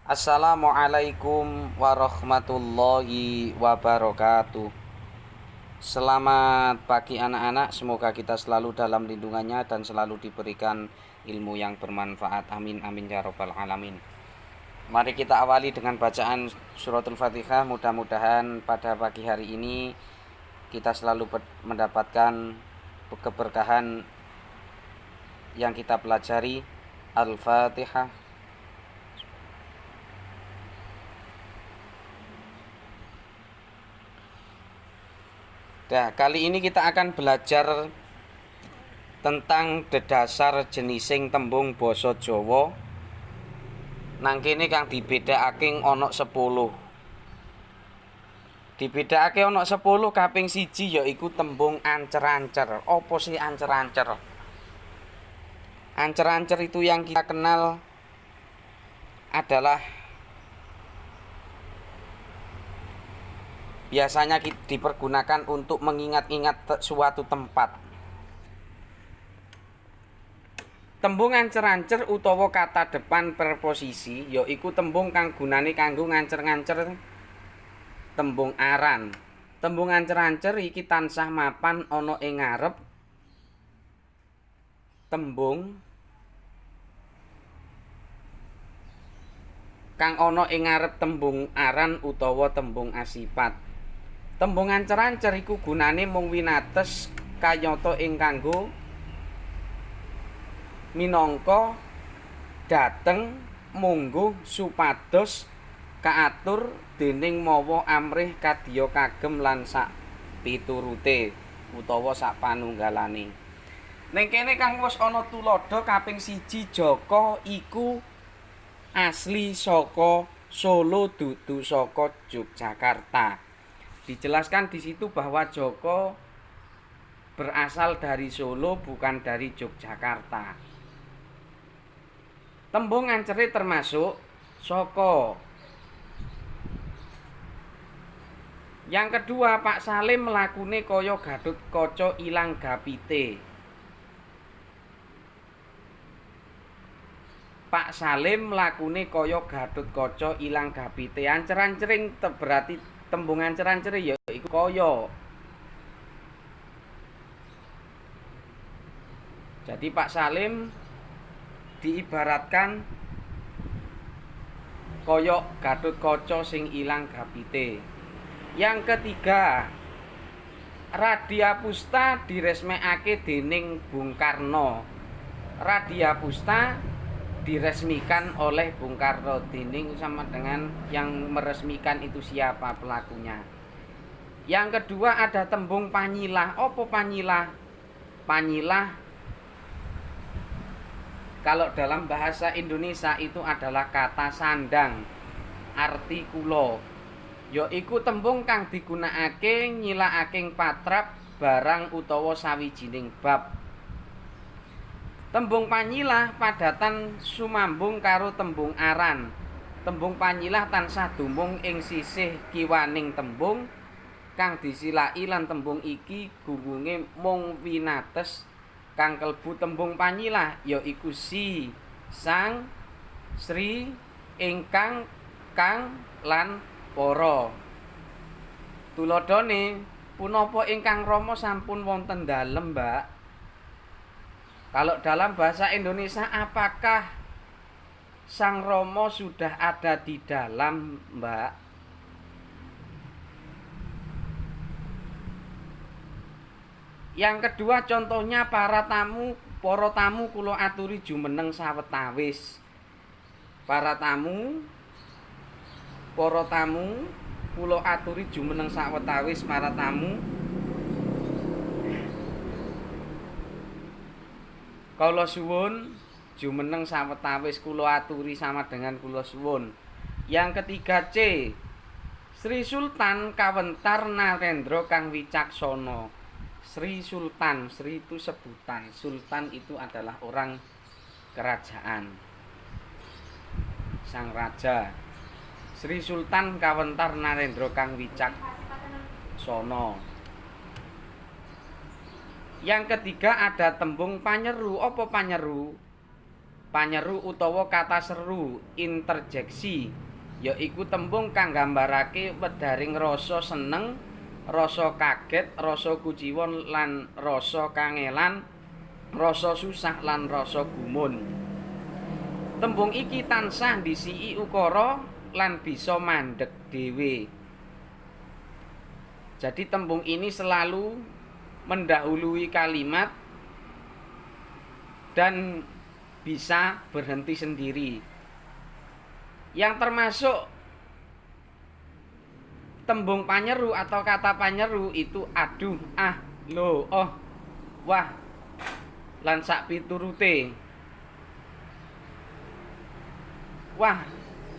Assalamualaikum warahmatullahi wabarakatuh. Selamat pagi anak-anak. Semoga kita selalu dalam lindungannya dan selalu diberikan ilmu yang bermanfaat. Amin amin ya rabbal alamin. Mari kita awali dengan bacaan suratul Fatihah. Mudah-mudahan pada pagi hari ini kita selalu mendapatkan keberkahan yang kita pelajari. Al-Fatihah. Nah, kali ini kita akan belajar tentang dedasar jenising tembung basa Jawa. Nang kene kang dibedakake ana 10. Dibedakake ana 10 kaping 1 yaiku tembung ancer-ancer. Apa sih ancer-ancer? Ancer-ancer itu yang kita kenal adalah biasanya dipergunakan untuk mengingat-ingat suatu tempat. Tembung ancer-ancer utawa kata depan preposisi yaiku tembung kang gunane kanggo ngancer-ngancer tembung aran. Tembung ancer-ancer iki tansah mapan ana ing ngarep tembung kang ana ing ngarep tembung aran utawa tembung asipat. Tembung ancer-ancer iku gunane mung winates kayata ing kanggo minangka dhateng mungguh supados kaatur dening mawa amrih kadya kagem lan sak piturute utawa sak panunggalane. Ning kene kang wis ana tuladha kaping 1 Jaka iku asli saka Solo dudu saka Yogyakarta. Dijelaskan di situ bahwa Joko berasal dari Solo bukan dari Yogyakarta. Tembung ancere termasuk saka. Yang kedua, Pak Salim mlakune kaya Gatotkaca ilang gapite. Pak Salim mlakune kaya Gatotkaca ilang gapite. Ancer-ancering berarti tembung ancer-ancer ya iku kaya. Jadi Pak Salim diibaratkan kaya Gatotkaca sing ilang gapite. Yang ketiga, Radyapusta diresmekake dening Bung Karno. Radyapusta diresmikan oleh Bung Karno, dening sama dengan yang meresmikan itu siapa pelakunya. Yang kedua ada tembung panyilah. Apa panyilah? Panyilah kalau dalam bahasa Indonesia itu adalah kata sandang, arti kula. Yaiku tembung kang digunakake nyilakaking patrap barang utawa sawijining bab. Tembung panyilah padatan sumambung karo tembung aran. Tembung panyilah tansah dumung ing sisih kiwaning tembung kang disilaki lan tembung iki gunggunge mung winates kang klebu tembung panyilah yaiku si, sang, sri, ingkang, kang lan para. Tuladhane punapa ingkang rama sampun wonten dalem, Mbak? Kalau dalam bahasa Indonesia, apakah Sang Rama sudah ada di dalam, Mbak? Yang kedua contohnya para tamu kula aturi jumeneng sawetawis. Para tamu kula aturi jumeneng sawetawis para tamu. Kula suwun jumeneng sawetawis kula aturi sama dengan kula suwun. Yang ketiga C, Sri Sultan kawentar Narendra kang wicaksana. Sri Sultan, Sri itu sebutan, Sultan itu adalah orang kerajaan, sang raja. Sri Sultan kawentar Narendra kang wicaksana. Yang ketiga ada tembung panyeru. Apa panyeru? panyeru utawa kata seru interjeksi yaiku tembung kang nggambarake wedharing rasa seneng, rasa kaget, rasa kuciwa lan rasa kangelan, rasa susah lan rasa gumun. Tembung iki tansah ndisiki ukara lan bisa mandheg dhewe. Jadi tembung ini selalu mendahului kalimat dan bisa berhenti sendiri. Yang termasuk tembung panyeru atau kata panyeru itu aduh, ah, lo, oh, wah, lan sak piturute. Wah,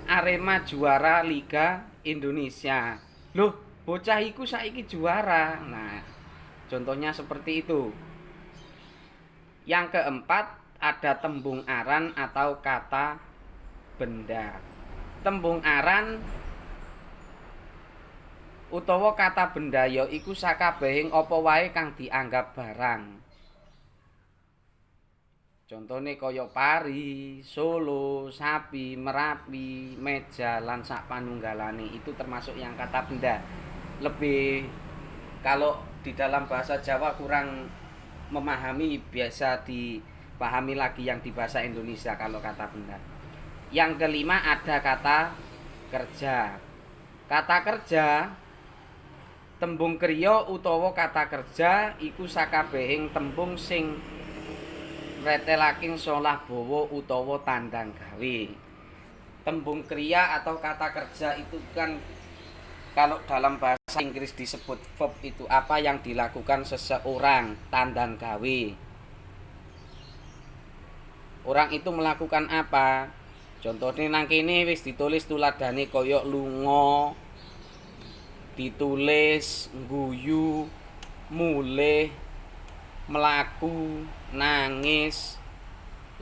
Arema juara Liga Indonesia. Loh, bocah iku saiki juara. Nah, contohnya seperti itu. Yang keempat ada tembung aran atau kata benda. Tembung aran utawa kata benda ya iku sakabehing apa wae kang dianggap barang. Contone kaya pari, solo, sapi, merapi, meja lan sak panunggalane itu termasuk yang kata benda. Lebih kalau di dalam bahasa Jawa kurang memahami, biasa dipahami lagi yang di bahasa Indonesia kalau kata benda. Yang kelima ada kata kerja. Kata kerja tembung kriya utawa kata kerja iku sakabehing tembung sing mretelaking solah bawa utawa tandang gawe. Tembung kriya atau kata kerja itu kan kalau dalam bahasa Inggris disebut verb, itu apa yang dilakukan seseorang, tandang gawe. Orang itu melakukan apa? Contohnya nang kene wis ditulis tuladane kaya lunga, ditulis ngguyu, mulih, melaku, nangis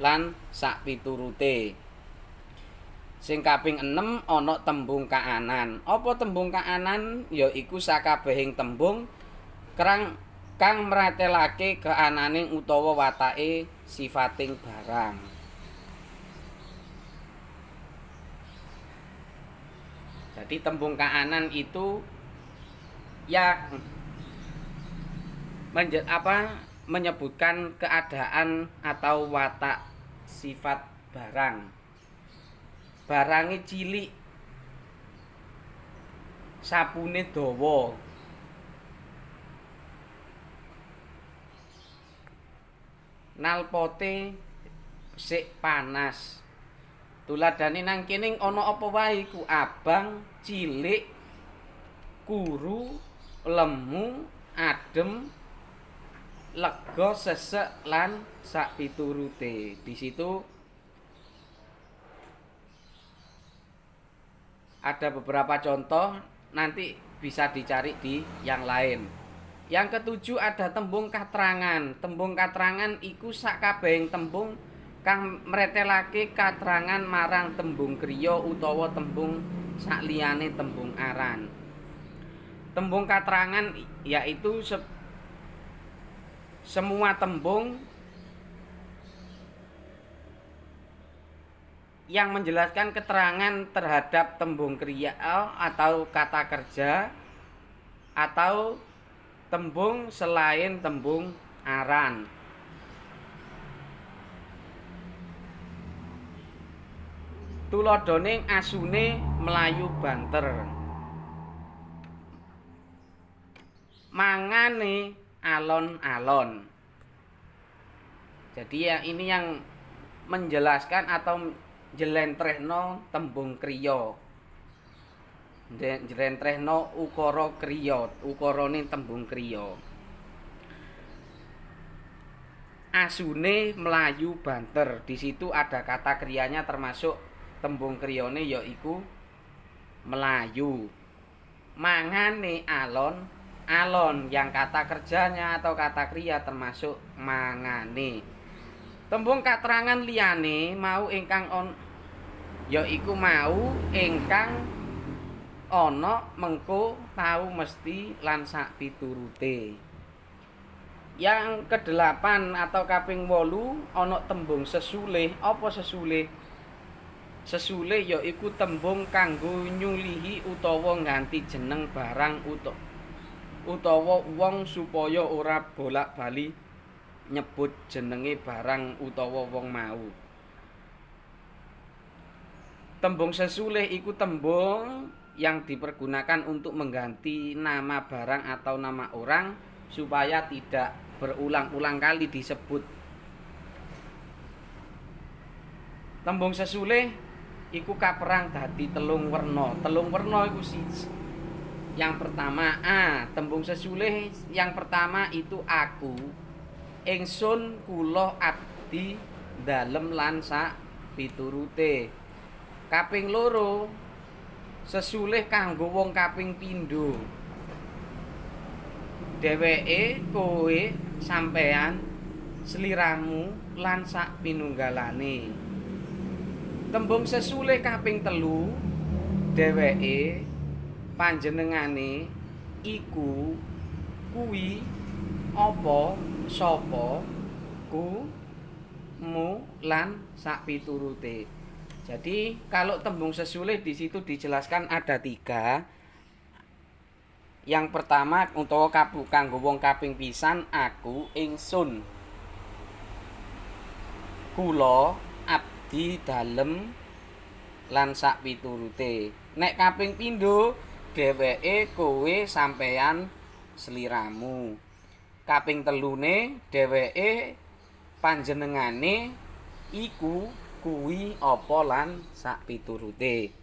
lan sak piturute. Sing kaping 6 ana tembung kaanan. Apa tembung kaanan? Ya iku sakabehing tembung kang mratelake keananing utawa watake sifating barang. Jadi tembung kaanan itu ya menyebutkan keadaan atau watak sifat barang. Barange cilik, sapune dawa. Nalpote sik panas. Tuladane nang kene ana apa wae ku abang, cilik, kuru, lemu, adem, lega, sesek lan sak piturute. Di situ ada beberapa contoh, nanti bisa dicari di yang lain. Yang ketujuh ada tembung katrangan. Tembung katrangan iku sakabehing tembung kang mretelake katrangan marang tembung kriya utawa tembung sakliyane tembung aran. Tembung katrangan yaitu semua tembung yang menjelaskan keterangan terhadap tembung kriya atau kata kerja atau tembung selain tembung aran. Tuladhane asune mlayu banter. Mangane alon-alon. Jadi ya ini yang menjelaskan atau njlentrehno tembung kriya. Njlentrehno ukara kriya, ukarane tembung kriya. Asune mlayu banter. Di situ ada kata kriyanya termasuk tembung kriyane yaiku melayu. Mangane alon-alon, yang kata kerjanya atau kata kriya termasuk mangane. Tembung katrangan liyane mau ingkang yaiku mau ingkang ana mengko tau mesti lan sak piturute. Yang kedelapan atau kaping 8 ana tembung sesulih. Apa sesulih? Sesulih yaiku tembung kanggo nyulihi utawa ngganti jeneng barang utawa wong supaya ora bolak-bali nyebut jenenge barang utawa wong mau. Tembung sesulih iku tembung yang dipergunakan untuk mengganti nama barang atau nama orang supaya tidak berulang-ulang kali disebut. Tembung sesulih iku kaperang dadi telung werna. Telung werna iku siji. Yang pertama tembung sesulih yang pertama itu aku, ingsun, kula, abdi, dalem lan sak piturute. Kaping 2 sesulih kanggo wong kaping pindho. Dheweke, kowe, sampean, sliramu lan sak pinunggalane. Tembung sesulih kaping 3 dheweke, panjenengane, iku, kuwi, apa, sapa, ku, mu lan sak piturute. Jadi kalau tembung sesulih di situ dijelaskan ada 3. Yang pertama utawa kanggo wong kaping pisan aku, ingsun, kula, abdi, dalem lan sak piturute. Nek kaping pindho dheweke, kowe, sampean, sliramu. Kaping 3 dheweke, panjenengane, iku, kuwi, apa lan sak piturute.